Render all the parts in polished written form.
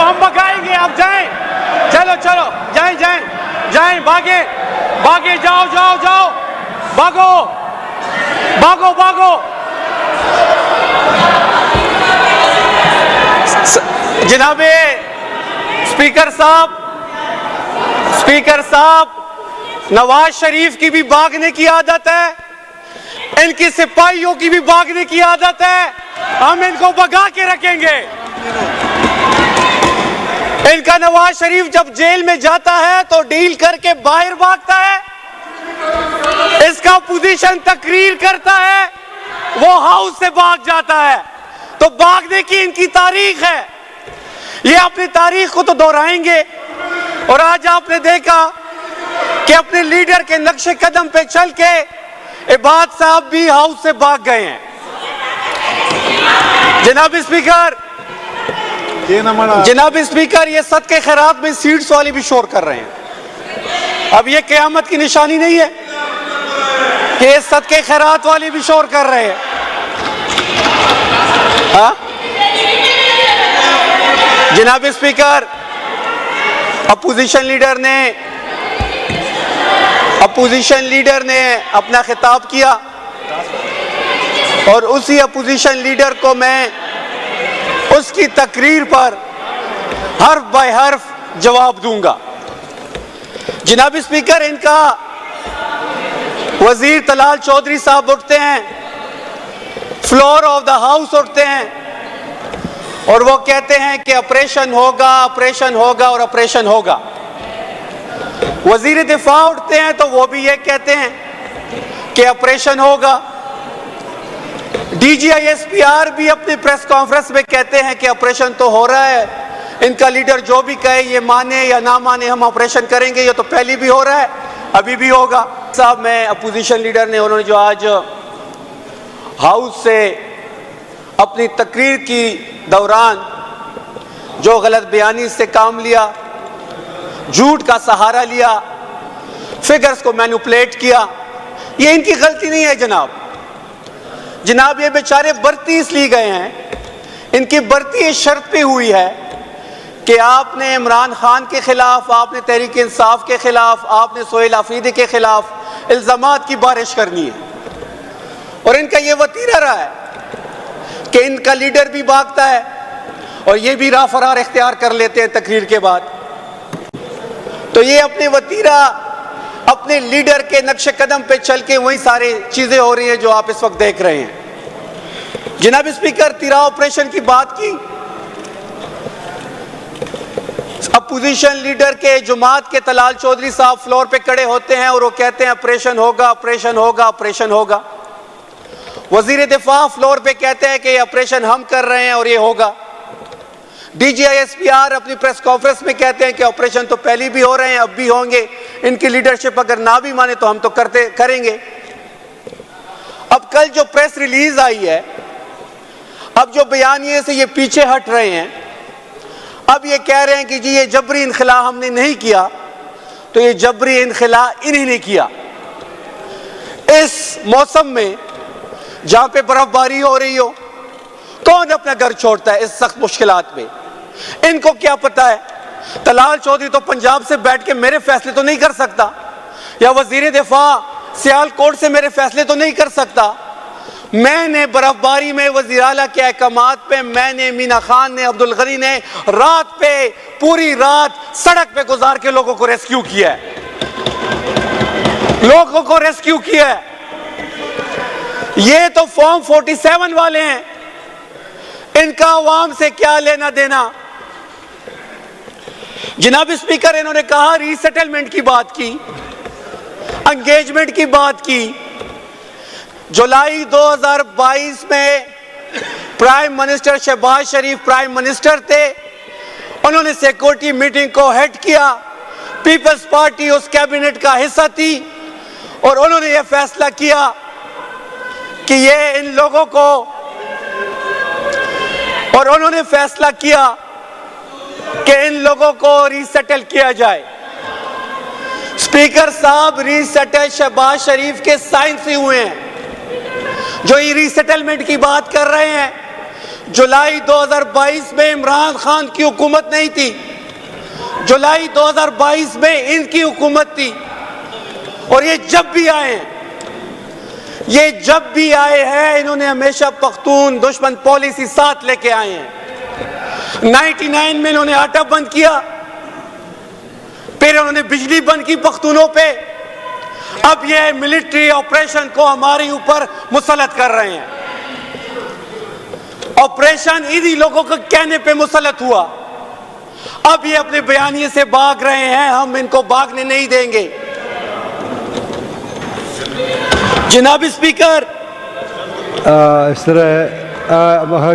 हम भगाएंगे, आप जाएं, चलो चलो, जाएं जाएं जाएं, भागे भागे, जाओ जाओ जाओ, भागो भागो भागो। जनाबे स्पीकर साहब, नवाज शरीफ की भी भागने की आदत है, इनकी सिपाहियों की भी भागने की आदत है, हम इनको भगा के रखेंगे। इनका नवाज शरीफ जब जेल में जाता है तो डील करके बाहर भागता है, इसका अपोजिशन तकरीर करता है, वो हाउस से भाग जाता है। तो भागने की इनकी तारीख है, ये अपनी तारीख को तो दोहराएंगे। और आज आपने देखा कि अपने लीडर के नक्शे कदम पे चल के इबाद साहब भी हाउस से भाग गए हैं। जनाब स्पीकर, ये सदके खैरात में सीट्स वाली भी शोर कर रहे हैं। अब ये क़यामत की निशानी नहीं है कि ये सदके खैरात वाली भी शोर कर रहे हैं? हाँ? जनाब स्पीकर, अपोजिशन लीडर ने अपना खिताब किया और उसी अपोजिशन लीडर को मैं उसकी तकरीर पर हर्फ बाय हर्फ जवाब दूंगा। जनाब स्पीकर, इनका वजीर तलाल चौधरी साहब उठते हैं, फ्लोर ऑफ द हाउस उठते हैं और वो कहते हैं कि ऑपरेशन होगा, ऑपरेशन होगा और ऑपरेशन होगा। वजीर दिफा उठते हैं तो वो भी ये कहते हैं कि ऑपरेशन होगा। DGISPR भी अपनी प्रेस कॉन्फ्रेंस में कहते हैं कि ऑपरेशन तो हो रहा है, इनका लीडर जो भी कहे, ये माने या ना माने, हम ऑपरेशन करेंगे। ये तो पहले भी हो रहा है, अभी भी होगा। साहब, मैं अपोजिशन लीडर ने, उन्होंने जो आज हाउस से अपनी तकरीर की दौरान जो गलत बयानी से काम लिया, झूठ का सहारा लिया, फिगर्स को मैनिपुलेट किया, ये इनकी गलती नहीं है जनाब। ये बेचारे बरती इसलिए गए हैं, इनकी बरती इस शर्त पे हुई है कि आपने इमरान खान के खिलाफ, आपने तहरीक इंसाफ के खिलाफ, आपने सोहेल आफरीदी के खिलाफ इल्जामात की बारिश करनी है। और इनका ये वतीरा रहा है कि इनका लीडर भी भागता है और ये भी राह फरार इख्तियार कर लेते हैं तकरीर के बाद। तो ये अपने वतीरा, अपने लीडर के नक्शे कदम पे चल के वही सारी चीजें हो रही हैं जो आप इस वक्त देख रहे हैं। जनाब स्पीकर, तिरा ऑपरेशन की बात की, अपोजिशन लीडर के जमात के तलाल चौधरी साहब फ्लोर पे खड़े होते हैं और वो कहते हैं ऑपरेशन होगा, ऑपरेशन होगा, ऑपरेशन होगा। वजीर दिफा फ्लोर पे कहते हैं कि ये ऑपरेशन हम कर रहे हैं और ये होगा। DGISPR अपनी प्रेस कॉन्फ्रेंस में कहते हैं कि ऑपरेशन तो पहले भी हो रहे हैं, अब भी होंगे। इनकी लीडरशिप अगर ना भी माने तो हम तो करेंगे। अब कल जो प्रेस रिलीज आई है, अब जो बयानिए से ये पीछे हट रहे हैं, अब ये कह रहे हैं कि जी ये जबरी इनखिला हमने नहीं किया, तो ये जबरी इनखिला इन्हीं ने किया। इस मौसम में जहां पे बर्फबारी हो रही हो, कौन अपना घर छोड़ता है इस सख्त मुश्किलात में? इनको क्या पता है? तलाल चौधरी तो पंजाब से बैठ के मेरे फैसले तो नहीं कर सकता, या वजीर दिफा सियालकोट से मेरे फैसले तो नहीं कर सकता। मैंने बर्फबारी में वजीर आला के अहकामात पे, मैंने, मीना खान ने, अब्दुल गनी ने रात पे, पूरी रात सड़क पे गुजार के लोगों को रेस्क्यू किया है, लोगों को रेस्क्यू किया है। ये तो फॉर्म 47 वाले हैं, इनका अवाम से क्या लेना देना। जनाब स्पीकर, इन्होंने कहा रीसेटलमेंट की बात की, एंगेजमेंट की बात की। जुलाई 2022 में प्राइम मिनिस्टर शहबाज शरीफ प्राइम मिनिस्टर थे, उन्होंने सिक्योरिटी मीटिंग को हेड किया, पीपल्स पार्टी उस कैबिनेट का हिस्सा थी और उन्होंने यह फैसला किया कि ये इन लोगों को, और उन्होंने फैसला किया कि इन लोगों को रीसेटल किया जाए। स्पीकर साहब, रीसेटल शहबाज शरीफ के साइन से हुए हैं। जो ये रीसेटलमेंट की बात कर रहे हैं, जुलाई 2022 में इमरान खान की हुकूमत नहीं थी, जुलाई 2022 में इनकी हुकूमत थी। और ये जब भी आए हैं इन्होंने हमेशा पख्तून दुश्मन पॉलिसी साथ लेके आए हैं। 99 में इन्होंने आटा बंद किया, फिर उन्होंने बिजली बंद की पख्तूनों पे, अब ये मिलिट्री ऑपरेशन को हमारे ऊपर मुसल्लत कर रहे हैं। ऑपरेशन इन्हीं लोगों के कहने पे मुसल्लत हुआ, अब ये अपने बयानिए से भाग रहे हैं, हम इनको भागने नहीं देंगे। जनाब स्पीकर, इस तरह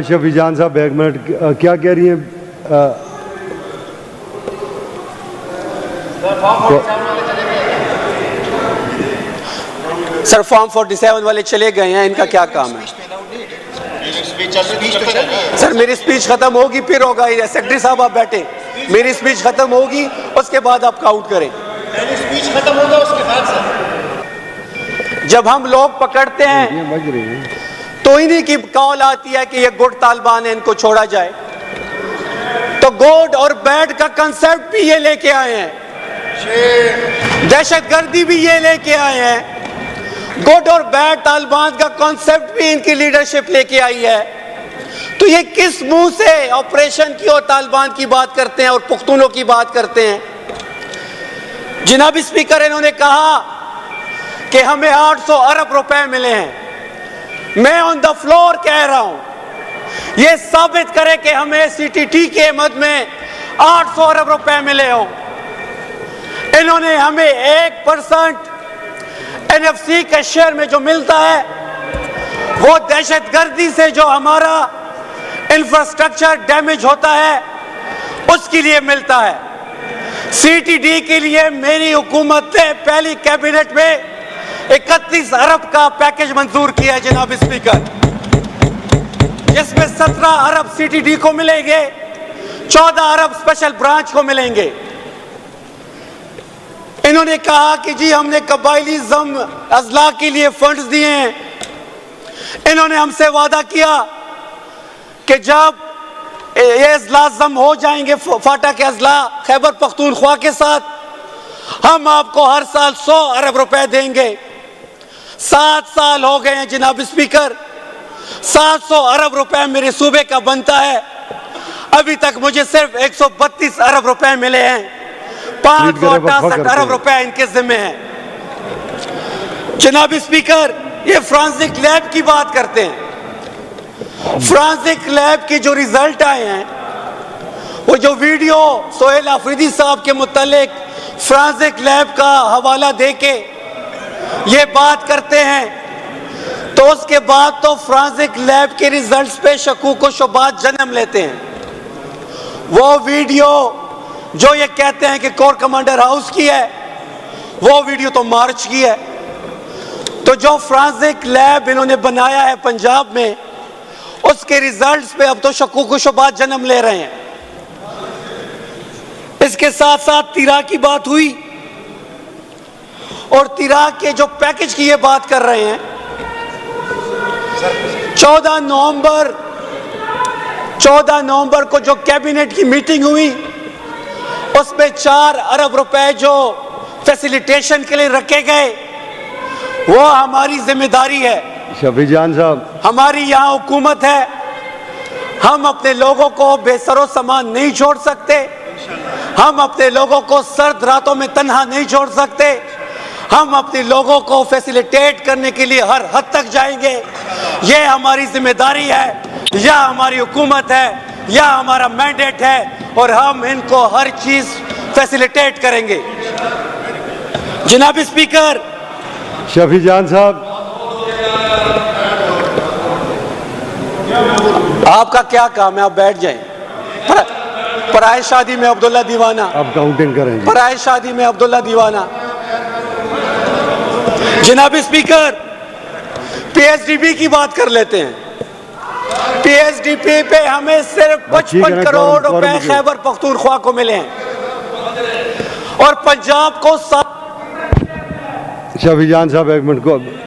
शफी जान साहब एक मिनट क्या कह रही हैं? सर फॉर्म 47 वाले चले गए हैं, इनका क्या काम है? सर मेरी स्पीच खत्म होगी फिर होगा। सेक्रेटरी साहब आप बैठे, मेरी स्पीच खत्म होगी उसके बाद आप काउंट करें। स्पीच खत्म होगा उसके बाद सर। जब हम लोग पकड़ते हैं तो इन्हीं की कॉल आती है कि ये गुड तालिबान है, इनको छोड़ा जाए। तो गुड और बैड का कंसेप्ट भी ये लेके आए हैं, दहशतगर्दी भी ये लेके आए हैं। गुड और बैड तालिबान का कॉन्सेप्ट भी इनकी लीडरशिप लेके आई है। तो ये किस मुंह से ऑपरेशन की और तालिबान की बात करते हैं और पुख्तूनों की बात करते हैं? जनाब स्पीकर, इन्होंने कहा कि हमें 800 अरब रुपए मिले हैं। मैं ऑन द फ्लोर कह रहा हूं ये साबित करे कि हमें सीटीटी के मद में 800 अरब रुपए मिले हो। इन्होंने हमें 1% एनएफसी के शेयर में जो मिलता है वो दहशतगर्दी से जो हमारा इंफ्रास्ट्रक्चर डैमेज होता है उसके लिए मिलता है। सीटीडी के लिए मेरी हुकूमत ने पहली कैबिनेट में 31 अरब का पैकेज मंजूर किया है जनाब स्पीकर, जिसमें 17 अरब सीटीडी को मिलेंगे, 14 अरब स्पेशल ब्रांच को मिलेंगे। इन्होंने कहा कि जी हमने कबायली जम अजला के लिए फंड्स दिए हैं। इन्होंने हमसे वादा किया कि जब ये अजला जम हो जाएंगे फाटा के अजला खैबर पख्तूनख्वा के साथ, हम आपको हर साल 100 अरब रुपए देंगे। 7 साल हो गए हैं जनाब स्पीकर, 700 अरब रुपए मेरे सूबे का बनता है, अभी तक मुझे सिर्फ 132 अरब रुपए मिले हैं। 568 अरब रुपए इनके जिम्मे हैं। जनाब स्पीकर, ये फ्रांसिक लैब की बात करते हैं। फ्रांसिक लैब के जो रिजल्ट आए हैं, वो जो वीडियो सोहेल आफरीदी साहब के मुतालिक फ्रांसिक लैब का हवाला देके ये बात करते हैं, तो उसके बाद तो फ्रांसिक लैब के रिजल्ट्स पे शकूक व शुबात जन्म लेते हैं। वो वीडियो जो ये कहते हैं कि कोर कमांडर हाउस की है, वो वीडियो तो मार्च की है। तो जो फ्रांसिक लैब इन्होंने बनाया है पंजाब में, उसके रिजल्ट्स पे अब तो शकूक व शुबात जन्म ले रहे हैं। इसके साथ साथ तिरा की बात हुई, और तिरा के जो पैकेज की ये बात कर रहे हैं। 14 नवंबर को जो कैबिनेट की मीटिंग हुई, उसमें 4 अरब रुपए जो फैसिलिटेशन के लिए रखे गए, वो हमारी जिम्मेदारी है। शफी जान साहब, हमारी यहाँ हुकूमत है, हम अपने लोगों को बेसरो सामान नहीं छोड़ सकते, हम अपने लोगों को सर्द रातों में तन्हा नहीं छोड़ सकते, हम अपने लोगों को फैसिलिटेट करने के लिए हर हद तक जाएंगे। ये हमारी जिम्मेदारी है, या हमारी हुकूमत है, या हमारा मैंडेट है, और हम इनको हर चीज फैसिलिटेट करेंगे। जनाब स्पीकर, शफी जान साहब, आपका क्या काम है? आप बैठ जाएं। पराए शादी में अब्दुल्ला दीवाना, अब काउंटिंग करेंगे। पराए शादी में अब्दुल्ला दीवाना। जनाब स्पीकर, पीएचडीपी की बात कर लेते हैं। पीएचडीपी पे हमें सिर्फ 55 करोड़ रुपए खैबर पख्तूनख्वा को मिले हैं, और पंजाब को शफी जान साहब एक मिनट को